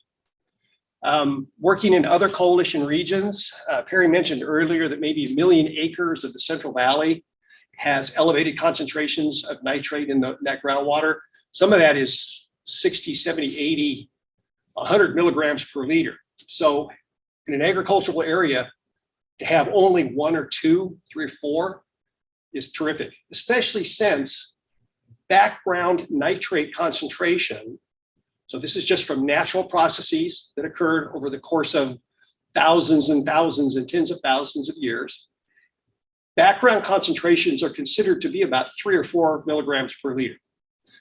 Working in other coalition regions, Perry mentioned earlier that maybe 1 million acres of the Central Valley has elevated concentrations of nitrate in that groundwater. Some of that is 60, 70, 80, 100 milligrams per liter. So in an agricultural area, to have only 1 or 2, 3 or 4 is terrific, especially since background nitrate concentration. So this is just from natural processes that occurred over the course of thousands and thousands and tens of thousands of years. Background concentrations are considered to be about 3 or 4 milligrams per liter.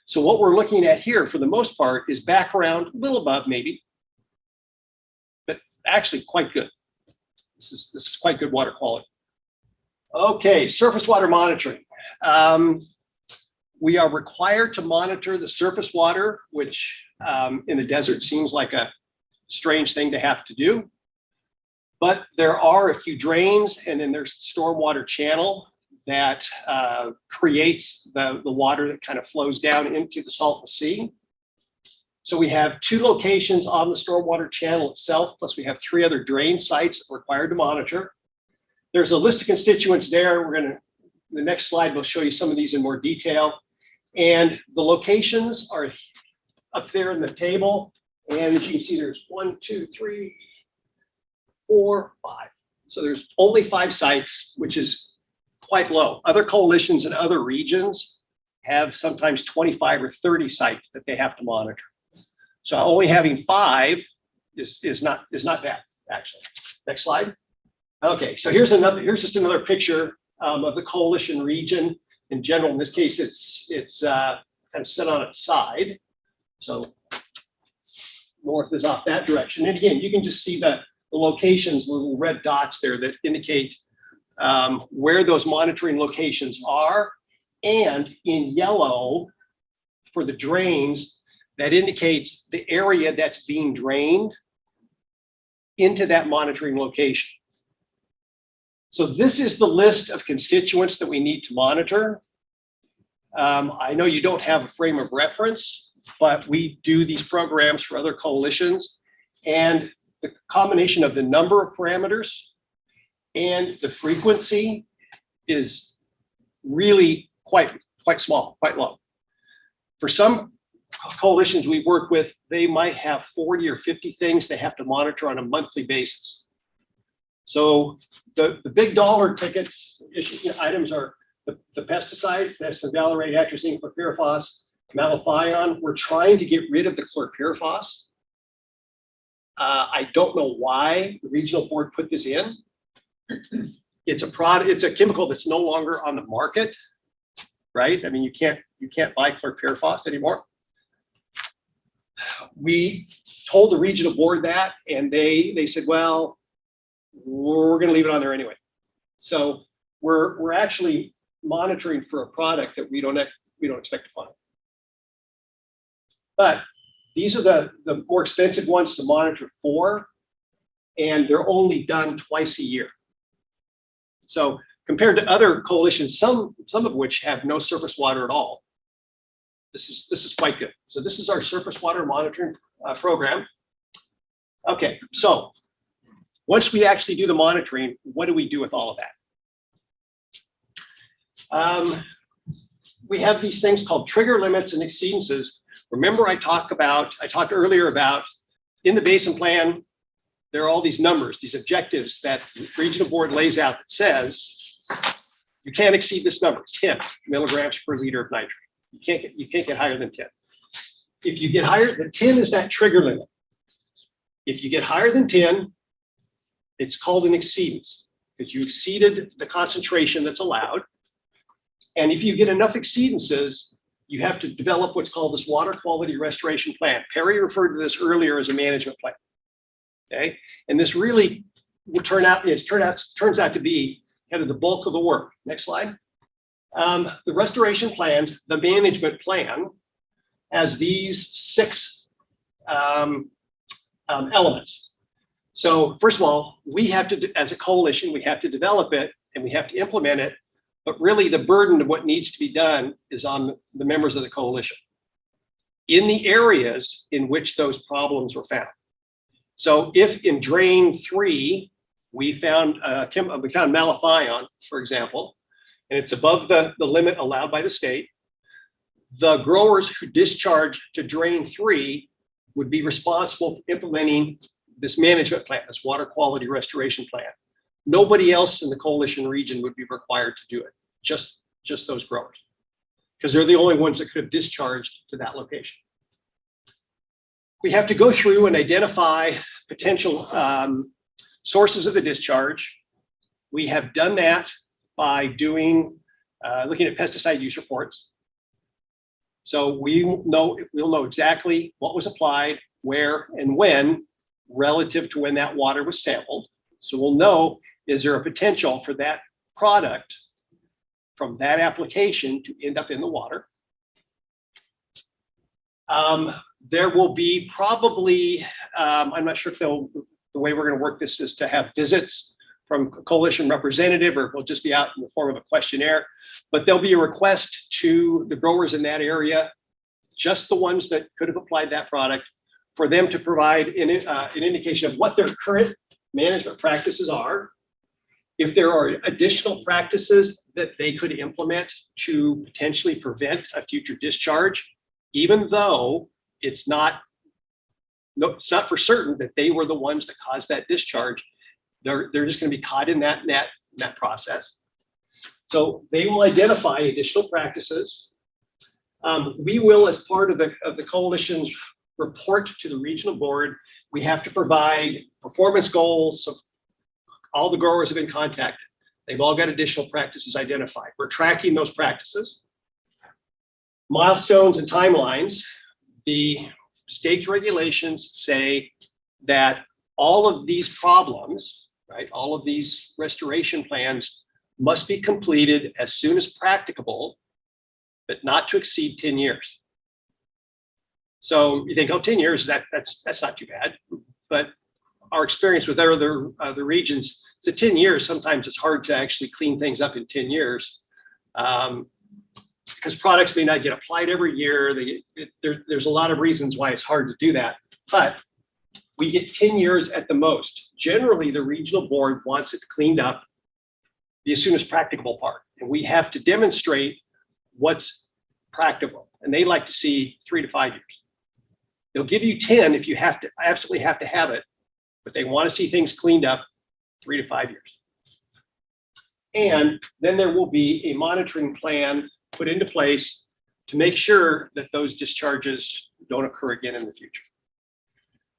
So what we're looking at here, for the most part, is background, a little above maybe, but actually quite good. This is quite good water quality. Okay, surface water monitoring. We are required to monitor the surface water, which in the desert seems like a strange thing to have to do. But there are a few drains, and then there's the stormwater channel that creates the water that kind of flows down into the Salton Sea. So we have 2 locations on the stormwater channel itself, plus we have 3 other drain sites required to monitor. There's a list of constituents there. The next slide will show you some of these in more detail. And the locations are up there in the table. And as you can see, there's 1, 2, 3, 4, 5. So there's only 5 sites, which is quite low. Other coalitions in other regions have sometimes 25 or 30 sites that they have to monitor. So only having 5 is not bad, actually. Next slide. Okay, so here's just another picture of the coalition region in general. In this case, it's kind of set on its side. So north is off that direction. And again, you can just see the locations, the little red dots there that indicate where those monitoring locations are. And in yellow for the drains, that indicates the area that's being drained into that monitoring location. So this is the list of constituents that we need to monitor. I know you don't have a frame of reference, but we do these programs for other coalitions, and the combination of the number of parameters and the frequency is really quite small, quite low. For some coalitions we work with, they might have 40 or 50 things they have to monitor on a monthly basis. So the big dollar tickets items are the pesticides, that's the valerate, atrazine, chlorpyrifos, malathion. We're trying to get rid of the chlorpyrifos. I don't know why the regional board put this in. It's a chemical that's no longer on the market, right? I mean, you can't buy chlorpyrifos anymore. We told the regional board that, and they said, well, we're going to leave it on there anyway. So we're actually monitoring for a product that we don't expect to find. But these are the more expensive ones to monitor for, and they're only done twice a year. So compared to other coalitions, some of which have no surface water at all, this is quite good. So this is our surface water monitoring program. Okay, so once we actually do the monitoring, what do we do with all of that? We have these things called trigger limits and exceedances. Remember I talked earlier about in the basin plan, there are all these numbers, these objectives that the regional board lays out that says you can't exceed this number, 10 milligrams per liter of nitrate. You can't get higher than 10. If you get higher than 10 is that trigger limit. If you get higher than 10, it's called an exceedance because you exceeded the concentration that's allowed. And if you get enough exceedances, you have to develop what's called this water quality restoration plan. Perry referred to this earlier as a management plan. Okay, and this really will turns out to be kind of the bulk of the work. Next slide. The restoration plans, the management plan, has these 6 elements. So first of all, we have to, as a coalition, we have to develop it and we have to implement it. But really the burden of what needs to be done is on the members of the coalition in the areas in which those problems were found. So if in drain 3, we found malathion, for example, and it's above the limit allowed by the state, the growers who discharge to drain 3 would be responsible for implementing this management plan, this water quality restoration plan. Nobody else in the coalition region would be required to do it, just those growers, because they're the only ones that could have discharged to that location. We have to go through and identify potential sources of the discharge. We have done that by doing, looking at pesticide use reports. So we'll know exactly what was applied, where, and when, relative to when that water was sampled. So we'll know, is there a potential for that product from that application to end up in the water? There will be probably, I'm not sure if the way we're going to work this is to have visits from a coalition representative, or it will just be out in the form of a questionnaire, but there'll be a request to the growers in that area, just the ones that could have applied that product, for them to provide an indication of what their current management practices are, if there are additional practices that they could implement to potentially prevent a future discharge, even though it's not for certain that they were the ones that caused that discharge. They're just going to be caught in that net, in that process. So they will identify additional practices. We will, as part of the coalition's report to the regional board, we have to provide performance goals. So all the growers have been contacted. They've all got additional practices identified. We're tracking those practices. Milestones and timelines. The state regulations say that all of these problems, right, all of these restoration plans must be completed as soon as practicable, but not to exceed 10 years. So you think, oh, 10 years, that's not too bad. But our experience with other regions, so 10 years, sometimes it's hard to actually clean things up in 10 years. Because products may not get applied every year. There's a lot of reasons why it's hard to do that. But we get 10 years at the most. Generally, the regional board wants it cleaned up the as soon as practicable part. And we have to demonstrate what's practical. And they like to see 3 to 5 years. They'll give you 10 if you absolutely have to have it, but they want to see things cleaned up 3 to 5 years. And then there will be a monitoring plan put into place to make sure that those discharges don't occur again in the future.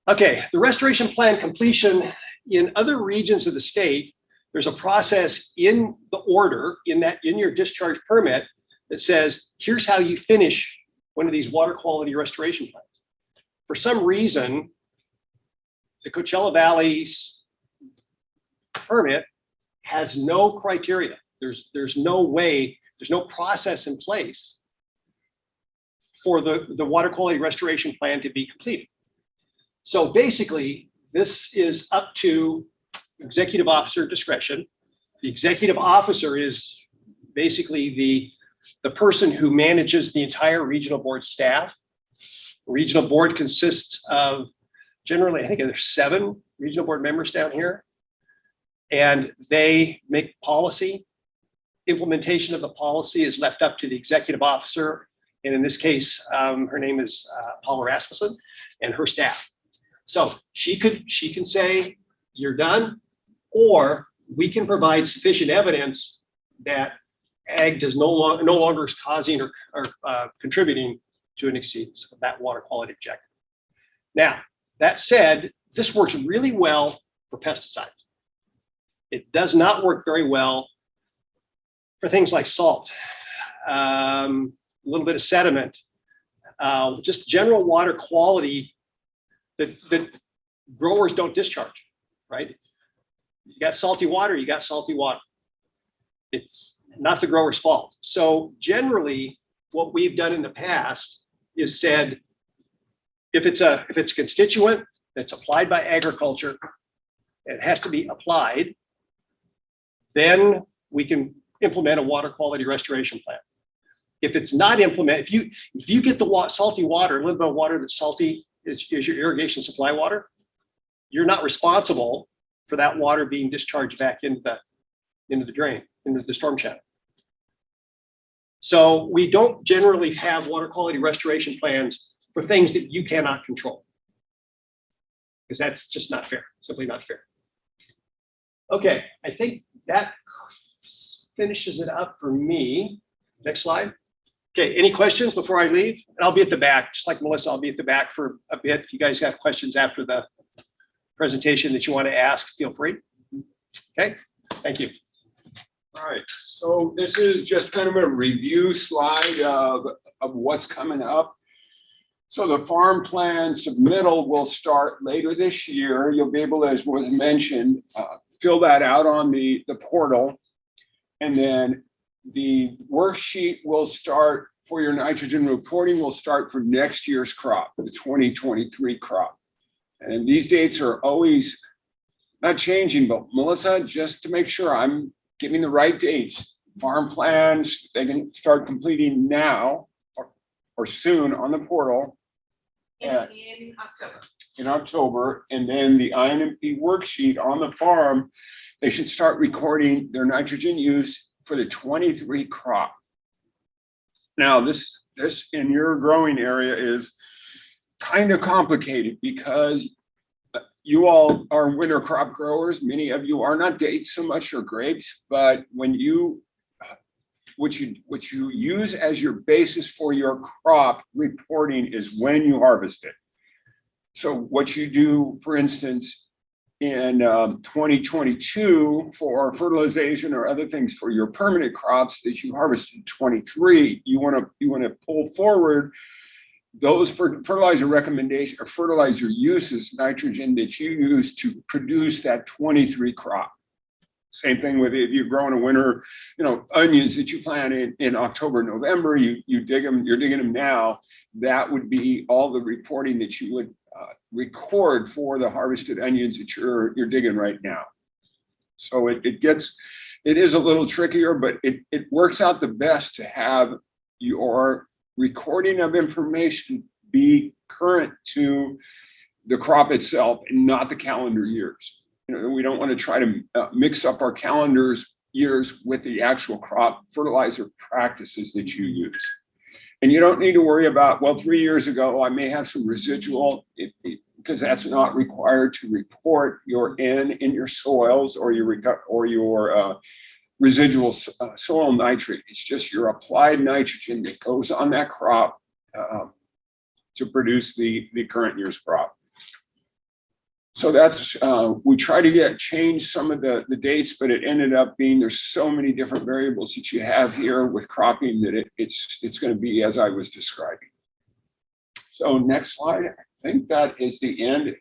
Okay, the restoration plan completion in other regions of the state, there's a process in the order in your discharge permit that says, here's how you finish one of these water quality restoration plans. For some reason, the Coachella Valley's permit has no criteria. There's no way, there's no process in place for the water quality restoration plan to be completed. So basically, this is up to executive officer discretion. The executive officer is basically the person who manages the entire regional board staff. The regional board consists of, generally, I think there's 7 regional board members down here, and they make policy. Implementation of the policy is left up to the executive officer, and in this case, her name is Paula Rasmussen, and her staff. So she can say, you're done, or we can provide sufficient evidence that ag no longer is causing or contributing to an exceedance of that water quality objective. Now, that said, this works really well for pesticides. It does not work very well for things like salt, a little bit of sediment, just general water quality that growers don't discharge, right? You got salty water, you got salty water. It's not the grower's fault. So generally, what we've done in the past is said, if it's constituent that's applied by agriculture, it has to be applied, then we can implement a water quality restoration plan. If it's not implemented, if you get the salty water, livable water that's salty is your irrigation supply water, you're not responsible for that water being discharged back into the drain, into the storm channel. So we don't generally have water quality restoration plans for things that you cannot control, because that's just not fair, simply not fair. Okay, I think that finishes it up for me. Next slide. Okay, any questions before I leave? And I'll be at the back, just like Melissa, I'll be at the back for a bit. If you guys have questions after the presentation that you want to ask, feel free. Okay, thank you. All right, so this is just kind of a review slide of what's coming up. So the farm plan submittal will start later this year. You'll be able to, as was mentioned, fill that out on the portal. And then the worksheet will start for your nitrogen reporting will start for next year's crop, the 2023 crop. And these dates are always not changing, but Melissa, just to make sure I'm giving the right dates, farm plans, they can start completing now or soon on the portal. In October. In October, and then the INMP worksheet on the farm, they should start recording their nitrogen use for the 23 crop. Now, this in your growing area is kind of complicated because you all are winter crop growers. Many of you are not dates so much or grapes, but when what you use as your basis for your crop reporting is when you harvest it. So what you do, for instance, in 2022 for fertilization or other things for your permanent crops that you harvested in 23, you want to pull forward those fertilizer recommendation or fertilizer uses, nitrogen that you use to produce that 23 crop. Same thing with if you're growing a winter, onions that you plant in October, November, you dig them, you're digging them now. That would be all the reporting that you would record for the harvested onions that you're digging right now. So it is a little trickier, but it works out the best to have your recording of information be current to the crop itself and not the calendar years. We don't want to try to mix up our calendars years with the actual crop fertilizer practices that you use. And you don't need to worry about, well, 3 years ago, I may have some residual, because that's not required to report your N in your soils or your residual soil nitrate. It's just your applied nitrogen that goes on that crop to produce the current year's crop. So that's, we try to change some of the dates, but it ended up being, there's so many different variables that you have here with cropping that it's going to be as I was describing. So next slide, I think that is the end.